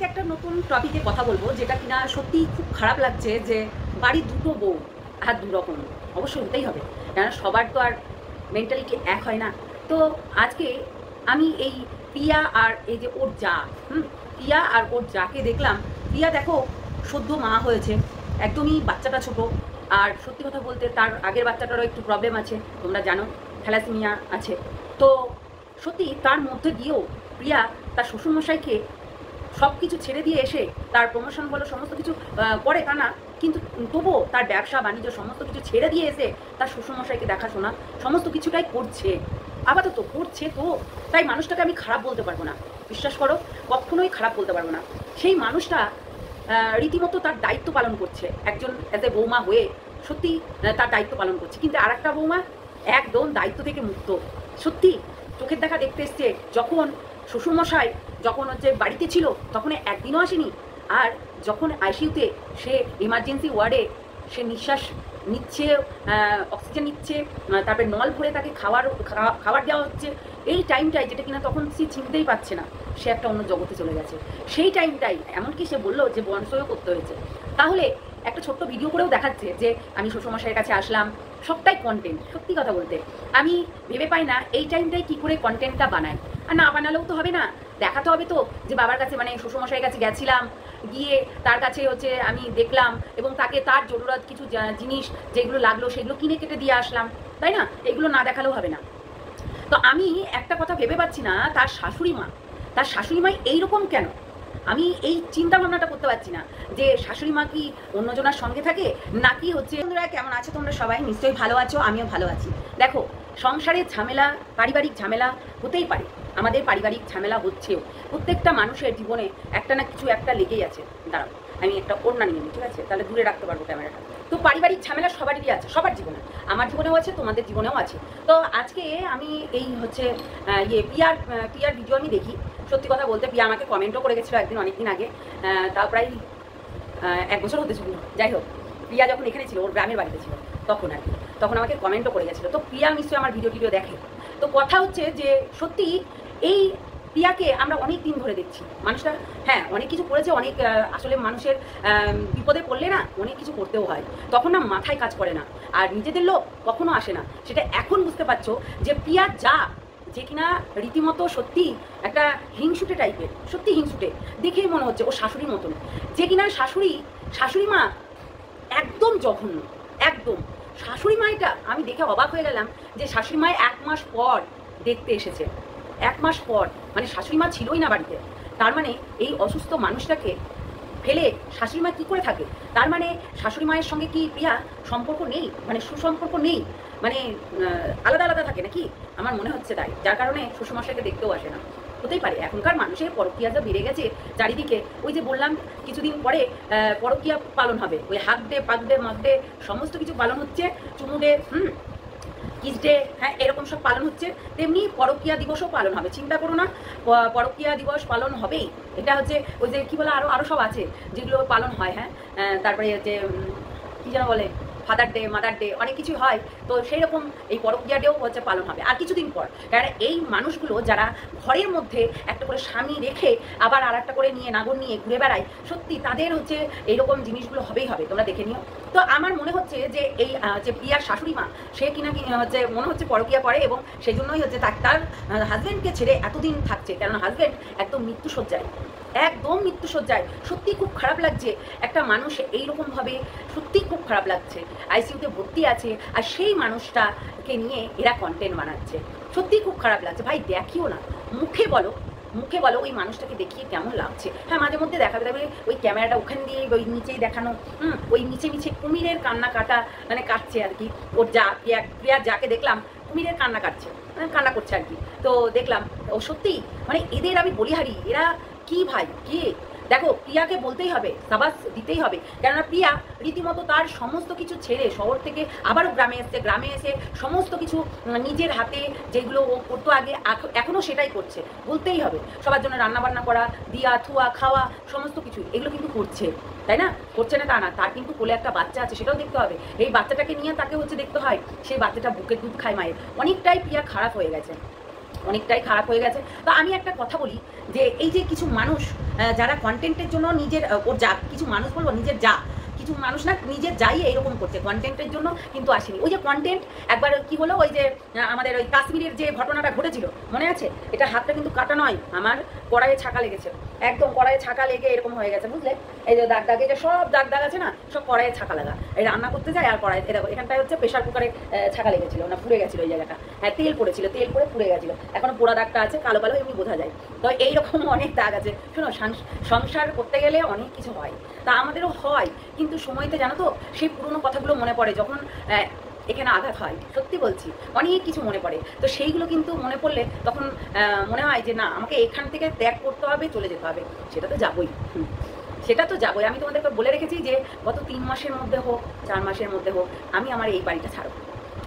একটা নতুন টপিকে কথা বলবো, যেটা কিনা সত্যিই খুব খারাপ লাগছে যে বাড়ির দুটো বউ আর দুরকম অবশ্যই হতেই হবে, কেননা সবার তো আর মেন্টালিটি এক হয় না। তো আজকে আমি এই প্রিয়া আর এই যে ওর যা প্রিয়া আর ওর যাকে দেখলাম। প্রিয়া দেখো সদ্য মা হয়েছে, একদমই বাচ্চাটা ছোট। আর সত্যি কথা বলতে তার আগের বাচ্চাটারও একটু প্রবলেম আছে, তোমরা জানো, থ্যালাসেমিয়া আছে। তো সত্যি তার মধ্যে দিয়েও প্রিয়া তার শ্বশুরমশাইকে সব কিছু ছেড়ে দিয়ে এসে তার প্রমোশন বলো সমস্ত কিছু করে তা না, কিন্তু তবুও তার ব্যবসা বাণিজ্য সমস্ত কিছু ছেড়ে দিয়ে এসে তার শ্বশুরমশাইকে দেখাশোনা সমস্ত কিছুটাই করছে, আপাতত করছে। তো তাই মানুষটাকে আমি খারাপ বলতে পারবো না, বিশ্বাস করো, কখনোই খারাপ বলতে পারবো না। সেই মানুষটা রীতিমতো তার দায়িত্ব পালন করছে, একজন এজ এ বৌমা হয়ে সত্যি তার দায়িত্ব পালন করছে। কিন্তু আর একটা বৌমা একদম দায়িত্ব থেকে মুক্ত। সত্যি চোখের দেখা দেখতে এসছে, যখন শ্বশুরমশাই যখন হচ্ছে বাড়িতে ছিল তখন একদিনও আসেনি। আর যখন আইসিইউতে সে ইমার্জেন্সি ওয়ার্ডে সে নিঃশ্বাস নিচ্ছে, অক্সিজেন নিচ্ছে, তারপরে নল ভরে তাকে খাবার দেওয়া হচ্ছে, এই টাইমটাই যেটা কিনা তখন সে চিনতেই পারছে না সে একটা অন্য জগতে চলে গেছে। সেই টাইমটাই এমনকি সে বললো যে বনসইও করতে হয়েছে। তাহলে একটা ছোট্ট ভিডিও করেও দেখাচ্ছে যে আমি শ্বশুরমশাইয়ের কাছে আসলাম, সবটাই কন্টেন্ট। সত্যি কথা বলতে আমি ভেবে পাই না এই টাইমটাই কী করে কন্টেন্টটা বানায়। আর না বানালেও তো হবে না, দেখাতে হবে তো যে বাবার কাছে মানে শ্বশুরমশাইয়ের কাছে গেছিলাম, গিয়ে তার কাছে হচ্ছে আমি দেখলাম এবং তাকে তার জরুরত কিছু জিনিস যেগুলো লাগলো সেগুলো কিনে কেটে দিয়ে আসলাম, তাই না? এগুলো না দেখালেও হবে না। তো আমি একটা কথা ভেবে পাচ্ছি না, তার শাশুড়ি মা এইরকম কেন? আমি এই চিন্তা ভাবনাটা করতে পারছি না যে শাশুড়ি মা কি অন্যজনের সঙ্গে থাকে নাকি হচ্ছে। বন্ধুরা কেমন আছো তোমরা? সবাই নিশ্চয়ই ভালো আছো, আমিও ভালো আছি। দেখো, সংসারের ঝামেলা, পারিবারিক ঝামেলা হতেই পারে, আমাদের পারিবারিক ঝামেলা হচ্ছেও। প্রত্যেকটা মানুষের জীবনে একটা না কিছু একটা লেগেই আছে। দাঁড়াও, আমি একটা ওড়না নিয়ে নিই, ঠিক আছে? তাহলে দূরে রাখতে পারবো ক্যামেরাটা। তো পারিবারিক ঝামেলা সবারই আছে, সবার জীবনে, আমার জীবনেও আছে, তোমাদের জীবনেও আছে। তো আজকে আমি এই হচ্ছে প্রিয়ার ভিডিও আমি দেখি। সত্যি কথা বলতে প্রিয়া আমাকে কমেন্টও করে গেছিলো একদিন, অনেকদিন আগে, তাও প্রায় 1 বছর হতে চলল। যাই হোক, প্রিয়া যখন এখানে ছিল, ওর গ্রামের বাড়িতে ছিল তখন আর কি, তখন আমাকে কমেন্টও করে গেছিলো। তো প্রিয়া নিশ্চয়ই আমার ভিডিও দেখে। তো কথা হচ্ছে যে সত্যি এই প্রিয়াকে আমরা অনেক দিন ধরে দেখছি, মানুষটা হ্যাঁ অনেক কিছু করেছে, অনেক আসলে মানুষের বিপদে পড়লে না অনেক কিছু করতেও হয়, তখন না মাথায় কাজ করে না, আর নিজেদের লোক কখনো আসে না। সেটা এখন বুঝতে পারছো যে প্রিয়া যা, যে কিনা রীতিমতো সত্যি একটা হিংসুটে টাইপের, সত্যি হিংসুটে, দেখেই মনে হচ্ছে ও শাশুড়ির মতন। যে কিনা শাশুড়ি মা একদম জঘন্য, একদম। শাশুড়ি মায়েটা আমি দেখে অবাক হয়ে গেলাম যে শাশুড়ি মায় 1 মাস পর দেখতে এসেছে, 1 মাস পর, মানে শাশুড়ি মা ছিলই না বাড়িতে। তার মানে এই অসুস্থ মানুষটাকে ফেলে শাশুড়ি মা কী করে থাকে? তার মানে শাশুড়ি মায়ের সঙ্গে কি প্রিয়া সম্পর্ক নেই, মানে সুসম্পর্ক নেই, মানে আলাদা আলাদা থাকে নাকি? আমার মনে হচ্ছে তাই, যার কারণে শ্বশুরমশাইকে দেখতেও আসে না। হতেই পারে, এখনকার মানুষের পরকীয়া যা বেড়ে গেছে চারিদিকে। ওই যে বললাম কিছুদিন পরে পরকীয়া পালন হবে, ওই হাক ডে পাক ডে মাক ডে সমস্ত কিছু পালন হচ্ছে, চুমু ডে, কিস ডে, হ্যাঁ এরকম সব পালন হচ্ছে। তেমনি পরকীয়া দিবসও পালন হবে, চিন্তা করো না, পরকীয়া দিবস পালন হবেই। এটা হচ্ছে ওই যে কী বলে আরও সব আছে যেগুলো পালন হয়, হ্যাঁ তারপরে হচ্ছে কী যেন বলে ফাদার ডে, মাদার ডে, অনেক কিছু হয়। তো সেই রকম এই পরকীয়া ডেও হচ্ছে পালন হবে আর কিছুদিন পর। কারণ এই মানুষগুলো যারা ঘরের মধ্যে একটা করে স্বামী রেখে আবার আর একটা করে নিয়ে নাগর নিয়ে ঘুরে বেড়ায়, সত্যি তাদের হচ্ছে এইরকম জিনিসগুলো হবেই হবে, তোমরা দেখে নিও। তো আমার মনে হচ্ছে যে এই যে প্রিয়ার শাশুড়ি মা, সে কিনা হচ্ছে মনে হচ্ছে পরকীয়া করে এবং সেই জন্যই হচ্ছে তার হাজব্যান্ডকে ছেড়ে এতদিন থাকছে, কেননা হাজব্যান্ড একদম মৃত্যুশয্যায়, একদম মৃত্যুশয্যায়। সত্যি খুব খারাপ লাগছে, একটা মানুষ এইরকমভাবে, সত্যি খুব খারাপ লাগছে, আইসিইউতে ভর্তি আছে আর সেই মানুষটাকে নিয়ে এরা কন্টেন্ট বানাচ্ছে। সত্যি খুব খারাপ লাগছে ভাই, দেখিও না, মুখে বলো ওই মানুষটাকে দেখিয়ে কেমন লাগছে। হ্যাঁ মাঝে মধ্যে দেখাতে দেবে ওই ক্যামেরাটা ওখান দিয়ে ওই নিচেই দেখানো, ওই নিচে কুমিরের কান্না কাটছে আর কি। ওর প্রিয়া যাকে দেখলাম কুমিরের কান্না করছে আর কি। তো দেখলাম ও সত্যি মানে এদের আমি বলিহারি, এরা কি ভাই কে? দেখো প্রিয়াকে বলতেই হবে, সাবাস দিতেই হবে, কেননা প্রিয়া রীতিমতো তার সমস্ত কিছু ছেড়ে শহর থেকে আবারও গ্রামে এসে সমস্ত কিছু নিজের হাতে যেগুলো ও করতো আগে, এখনও সেটাই করছে, বলতেই হবে। সবার জন্য রান্নাবান্না করা, দিয়া থুয়া খাওয়া সমস্ত কিছু এগুলো কিন্তু করছে, তাই না? করছে না তা না, তার কিন্তু কোলে একটা বাচ্চা আছে, সেটাও দেখতে হবে। এই বাচ্চাটাকে নিয়ে তাকে হচ্ছে দেখতে হয়, সেই বাচ্চাটা বুকের দুধ খায় মায়ের। অনেকটাই প্রিয়া খারাপ হয়ে গেছে। অনেকটাই খারাপ হয়ে গেছে। তো আমি একটা কথা বলি যে এই যে কিছু মানুষ যারা কন্টেন্টের জন্য নিজের ওর যা কিছু মানুষ বলবো নিজের যা কিছু মানুষ না নিজের যাই এরকম করছে কন্টেন্টের জন্য কিন্তু আসেনি। ওই যে কন্টেন্ট একবার কি হলো ওই যে আমাদের ওই কাশ্মীরের যে ঘটনাটা ঘটেছিল মনে আছে, এটা হাতটা কিন্তু কাটা নয়, আমার কড়াইয়ে ছাকা লেগেছে, একদম কড়াইয়ে ছাকা লেগে এরকম হয়ে গেছে বুঝলে। এই যে দাগ দাগে যে সব দাগ দাগ আছে না সব কড়াইয়ে ছাকা লাগা, এই রান্না করতে যায় আর কড়াই দেখো এখানটায় হচ্ছে প্রেশার কুকারে ছাকা লেগেছিল না পুড়ে গেছিলো ওই জায়গাটা, হ্যাঁ তেল পড়েছিল, তেল পড়ে পুড়ে গেছিলো, এখনো পোড়া দাগটা আছে কালো কালো এমনি বোঝা যায়। তো এইরকম অনেক দাগ আছে। শোনো সংসার করতে গেলে অনেক কিছু হয়, তা আমাদেরও হয়, কিন্তু সময়তে জানো তো সেই পুরোনো কথাগুলো মনে পড়ে যখন এখানে আঘাত হয়, সত্যি বলছি অনেক কিছু মনে পড়ে। তো সেইগুলো কিন্তু মনে পড়লে তখন মনে হয় যে না আমাকে এখান থেকে ত্যাগ করতে হবে, চলে যেতে হবে, সেটা তো যাবই, সেটা তো যাবই। আমি তোমাদেরকে বলে রেখেছি যে গত 3 মাসের মধ্যে হোক 4 মাসের মধ্যে হোক আমি আমার এই বাড়িটা ছাড়ব,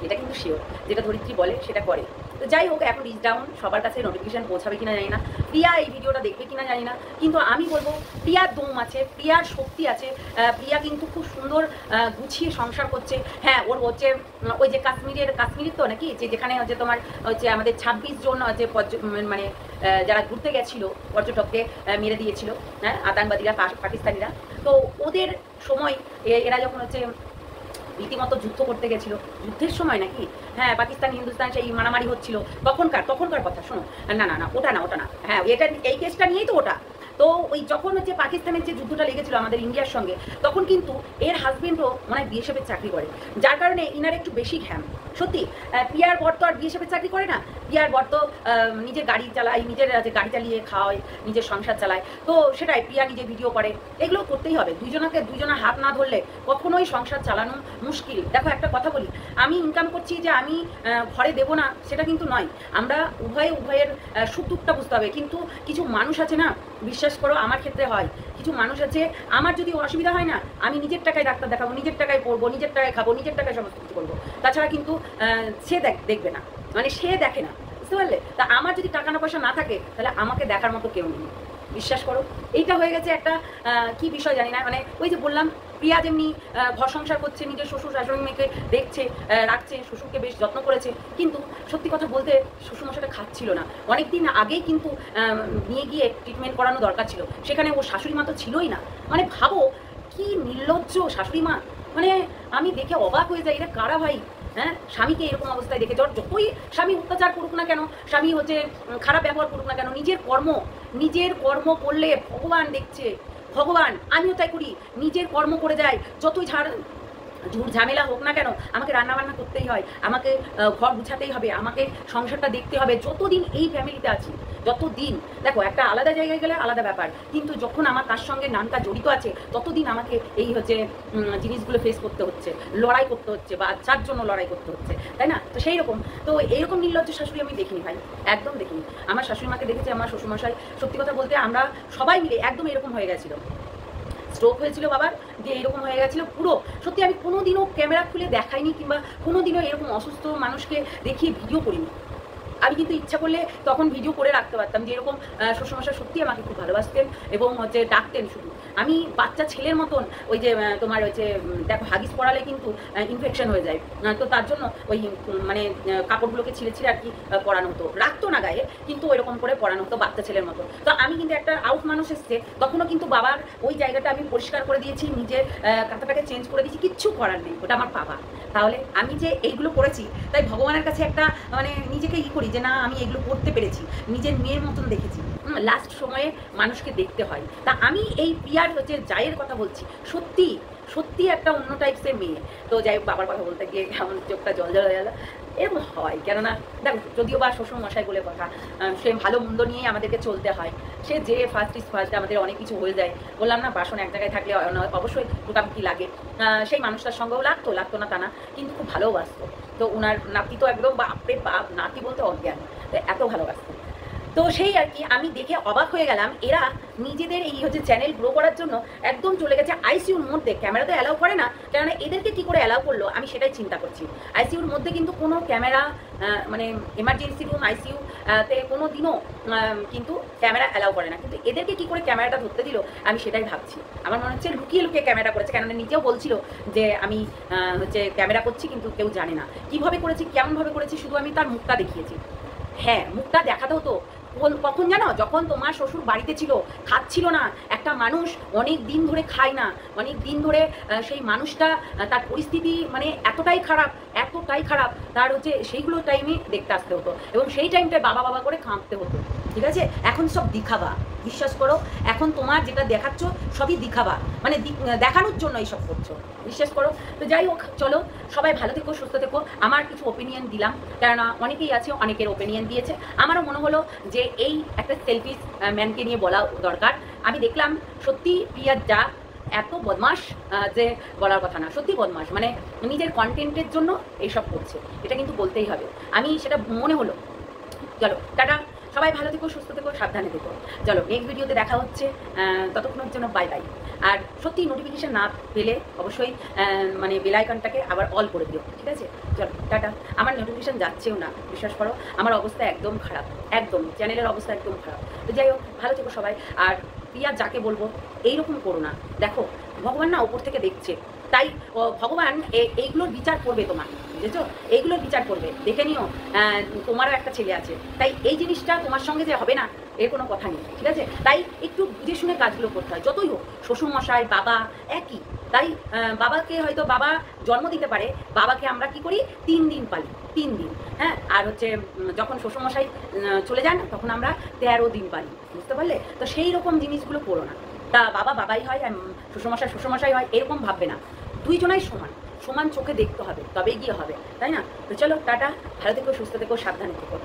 এটা কিন্তু শিওর, যেটা ধরিত্রী বলে সেটা করে। তো যাই হোক এখন রিচ ডাউন, সবার কাছে নোটিফিকেশান পৌঁছাবে কিনা জানি না, প্রিয়া এই ভিডিওটা দেখবে কিনা জানি না, কিন্তু আমি বলবো প্রিয়ার দম আছে, প্রিয়ার শক্তি আছে, প্রিয়া কিন্তু খুব সুন্দর গুছিয়ে সংসার করছে। হ্যাঁ ওর হচ্ছে ওই যে কাশ্মীরের তো নাকি যেখানে হচ্ছে তোমার হচ্ছে আমাদের 26 জন যে মানে যারা ঘুরতে গেছিলো পর্যটককে মেরে দিয়েছিল, হ্যাঁ আতঙ্কবাদীরা পাকিস্তানিরা, তো ওদের সময় এরা যখন হচ্ছে রীতিমতো যুদ্ধ করতে গেছিল, যুদ্ধের সময় নাকি, হ্যাঁ পাকিস্তান হিন্দুস্তান সেই মারামারি হচ্ছিল তখনকার কথা। শোনো না না না ওটা না, হ্যাঁ এটা এই কেসটা নিয়েই তো ওটা। তো ওই যখন হচ্ছে পাকিস্তানের যে যুদ্ধটা লেগেছিল আমাদের ইন্ডিয়ার সঙ্গে, তখন কিন্তু এর হাজবেন্ডও মানে বিএসএফের চাকরি করে, যার কারণে ইনার একটু বেশি ঘ্যাম। সত্যি পিয়ার বর তো আর বিএসএফের চাকরি করে না, পিয়ার বর তো নিজের গাড়ি চালায়, নিজের গাড়ি চালিয়ে খাওয়ায়, নিজের সংসার চালায়, তো সেটাই পিয়া নিজে ভিডিও করে, এগুলো করতেই হবে। দুজনের হাত না ধরলে কখনোই সংসার চালানো মুশকিল। দেখো একটা কথা বলি, আমি ইনকাম করছি যে আমি ঘরে দেবো না সেটা কিন্তু নয়, আমরা উভয়ের সুখ দুঃখটা বুঝতে হবে। কিন্তু কিছু মানুষ আছে না, বিশ্বাস করো আমার ক্ষেত্রে হয়, কিছু মানুষ আছে আমার যদি অসুবিধা হয় না আমি নিজের টাকায় ডাক্তার দেখাবো, নিজের টাকায় পড়বো, নিজের টাকায় খাবো, নিজের টাকায় সমস্ত কিছু করবো, তাছাড়া কিন্তু সে দেখবে না, মানে সে দেখে না, বুঝতে পারলে। তা আমার যদি টাকা না পয়সা না থাকে তাহলে আমাকে দেখার মতো কেউ নেই, বিশ্বাস করো। এইটা হয়ে গেছে একটা কি বিষয় জানি না, মানে ওই যে বললাম প্রিয়া যেমনি ঘর সংসার করছে, নিজের শ্বশুর শাশুড়ি মেয়েকে দেখছে রাখছে, শ্বশুরকে বেশ যত্ন করেছে, কিন্তু সত্যি কথা বলতে শ্বশুরমশাইটা খাচ্ছিল না, অনেকদিন আগেই কিন্তু নিয়ে গিয়ে ট্রিটমেন্ট করানো দরকার ছিল, সেখানে ও শাশুড়ি মা তো ছিলই না। মানে ভাবো কি নির্লজ্জ শাশুড়ি মা, মানে আমি দেখে অবাক হয়ে যাই, এরা কারা ভাই, হ্যাঁ স্বামীকে এরকম অবস্থায় দেখে যতই স্বামী অত্যাচার করুক না কেন, স্বামী হচ্ছে খারাপ ব্যবহার করুক না কেন, নিজের কর্ম করলে ভগবান দেখছে, ভগবান আমিও তাই করি, নিজের কর্ম করে যাই, যতই ঝুট ঝামেলা হোক না কেন আমাকে রান্না বান্না করতেই হয়, আমাকে ঘর গুছাতেই হবে, আমাকে সংসারটা দেখতে হবে, যতদিন এই ফ্যামিলিতে আছি, যতদিন। দেখো একটা আলাদা জায়গায় গেলে আলাদা ব্যাপার, কিন্তু যখন আমার তার সঙ্গে নামটা জড়িত আছে ততদিন আমাকে এই হচ্ছে জিনিসগুলো ফেস করতে হচ্ছে, লড়াই করতে হচ্ছে, বা যার জন্য লড়াই করতে হচ্ছে, তাই না। তো সেই রকম, তো এইরকম নির্লজ্জ শাশুড়ি আমি দেখিনি ভাই, একদম দেখিনি। আমার শাশুড়ি মাকে দেখেছি, আমার শ্বশুরমশাই, সত্যি কথা বলতে আমরা সবাই মিলে একদম এরকম হয়ে গেছিলো, স্ট্রোক হয়েছিল বাবার, দিয়ে এরকম হয়ে গেছিলো পুরো। সত্যি আমি কোনোদিনও ক্যামেরা খুলে দেখাইনি, কিংবা কোনোদিনও এরকম অসুস্থ মানুষকে দেখিয়ে ভিডিও করিনি। আমি কিন্তু ইচ্ছা করলে তখন ভিডিও করে রাখতে পারতাম, যে এরকম শ্বশুরমশাই সত্যি আমাকে খুব ভালোবাসতেন এবং হচ্ছে ডাকতেন শুধু, আমি বাচ্চা ছেলের মতন, ওই যে তোমার হচ্ছে দেখো হাগিস পড়ালে কিন্তু ইনফেকশন হয়ে যায়, তো তার জন্য ওই মানে কাপড়গুলোকে ছিঁড়ে ছিঁড়ে আর কি পরানো হতো, রাখতো না গায়ে, কিন্তু ওইরকম করে পরানো হতো বাচ্চা ছেলের মতো। তো আমি কিন্তু একটা আউট মানুষ এসছে, তখনও কিন্তু বাবার ওই জায়গাটা আমি পরিষ্কার করে দিয়েছি, নিজের কাঁথাটাকে চেঞ্জ করে দিয়েছি, কিচ্ছু করার নেই, ওটা আমার বাবা। তাহলে আমি যে এইগুলো করেছি, তাই ভগবানের কাছে একটা মানে নিজেকে করি যে না আমি এগুলো করতে পেরেছি, নিজের মেয়ের মতন দেখেছি। লাস্ট সময়ে মানুষকে দেখতে হয়। তা আমি এই প্রিয়ার হচ্ছে জায়ের কথা বলছি, সত্যি একটা অন্য টাইপসের মেয়ে। তো যাই হোক বাবার কথা বলতে গিয়ে কেমন চোখটা জল হয়ে গেল, এরকম হয়, কেননা দেখো যদিও বা শ্বশুর মশাই বলে কথা, সে ভালো মন্দ নিয়েই আমাদেরকে চলতে হয়, সে যে ফার্স্ট ইজ ফার্স্ট, আমাদের অনেক কিছু হয়ে যায়, বললাম না বাসন এক জায়গায় থাকলে অবশ্যই টুকামুকি লাগে, সেই মানুষটার সঙ্গেও লাগতো না তা না, কিন্তু খুব ভালোবাসতো। তো ওনার নাতি তো একদম বাপরে বাপ, নাতি বলতে অজ্ঞান, এত ভালোবাসতো। তো সেই আর কি আমি দেখে অবাক হয়ে গেলাম, এরা নিজেদের এই হচ্ছে চ্যানেল গ্রো করার জন্য একদম চলে গেছে আইসিইউর মধ্যে। ক্যামেরা তো অ্যালাউ করে না, কেননা এদেরকে কি করে অ্যালাউ করলো আমি সেটাই চিন্তা করছি। আইসিইউর মধ্যে কিন্তু কোনো ক্যামেরা মানে এমার্জেন্সি রুম আইসিইউ তে কোনো দিনও কিন্তু ক্যামেরা অ্যালাউ করে না, কিন্তু এদেরকে কি করে ক্যামেরাটা ধরতে দিল আমি সেটাই ভাবছি। আমার মনে হচ্ছে লুকিয়ে ক্যামেরা করেছে, কেননা নিজেও বলছিল যে আমি হচ্ছে ক্যামেরা করছি, কিন্তু কেউ জানে না কীভাবে করেছি, কেমনভাবে করেছি, শুধু আমি তার মুখটা দেখিয়েছি। হ্যাঁ, মুখটা দেখাতে হতো। কখন জানো? যখন তোমার শ্বশুর বাড়িতে ছিল, খাচ্ছিল না। একটা মানুষ অনেক দিন ধরে খায় না, অনেক দিন ধরে সেই মানুষটা তার পরিস্থিতি মানে এতটাই খারাপ, এতটাই খারাপ, তার হচ্ছে সেইগুলো টাইমে দেখতে আসতে হতো এবং সেই টাইমটায় বাবা বাবা করে কাঁদতে হতো। ঠিক আছে? এখন সব দিখাবা, বিশ্বাস করো। এখন তোমার যেটা দেখাচ্ছ সবই দিখাবা, মানে দেখানোর জন্য এইসব করছো, বিশ্বাস করো। তো যাই হোক, চলো সবাই ভালো থেকো, সুস্থ থেকো। আমার কিছু ওপিনিয়ন দিলাম, কেননা অনেকেই আছে, অনেকের ওপিনিয়ন দিয়েছে। আমারও মনে হলো যে এই একটা সেলফিশ ম্যানকে নিয়ে বলা দরকার। আমি দেখলাম সত্যি প্রিয়ার যা এত বদমাস যে বলার কথা না, সত্যি বদমাস, মানে নিজের কন্টেন্টের জন্য এইসব করছে, এটা কিন্তু বলতেই হবে। আমি সেটা মনে হলো। চলো টাটা, সবাই ভালো থেকো, সুস্থ থেকো, সাবধানে থেকো। চলো নেক্সট ভিডিওতে দেখা হচ্ছে, ততক্ষণের জন্য বাই বাই। আর সত্যি নোটিফিকেশান না পেলে অবশ্যই মানে বেল আইকনটাকে আবার অল করে দিও, ঠিক আছে? চলো টাটা। আমার নোটিফিকেশান যাচ্ছেও না, বিশ্বাস করো। আমার অবস্থা একদম খারাপ, একদম চ্যানেলের অবস্থা একদম খারাপ। তো যাই হোক, ভালো থেকো সবাই। আর প্রিয়া যাকে বলবো এইরকম করো না। দেখো ভগবান না ওপর থেকে দেখছে, তাই ভগবান এইগুলোর বিচার করবে তোমার, বুঝেছো? এইগুলোর বিচার করবে, দেখে নিও। তোমারও একটা ছেলে আছে, তাই এই জিনিসটা তোমার সঙ্গে যে হবে না এর কোনো কথা নেই, ঠিক আছে? তাই একটু বুঝে শুনে কাজগুলো করতে হয়, যতই হোক। শ্বশুরমশাই বাবা একই, তাই বাবাকে হয়তো বাবা জন্ম দিতে পারে, বাবাকে আমরা কি করি 3 দিন পালি, 3 দিন। হ্যাঁ, আর হচ্ছে যখন শ্বশুরমশাই চলে যান তখন আমরা 13 দিন পালি, বুঝতে পারলে? তো সেই রকম জিনিসগুলো করো না। তা বাবা বাবাই হয়, শ্বশুরমশাই শ্বশুরমশাই হয়, এরকম ভাববে না। দুইজনাই সমান, সমান চোখে দেখতে হবে, তবেই গিয়ে হবে, তাই না? তো চলো টাটা, ভালো থেকো, সুস্থ থেকো, সাবধানে থেকো।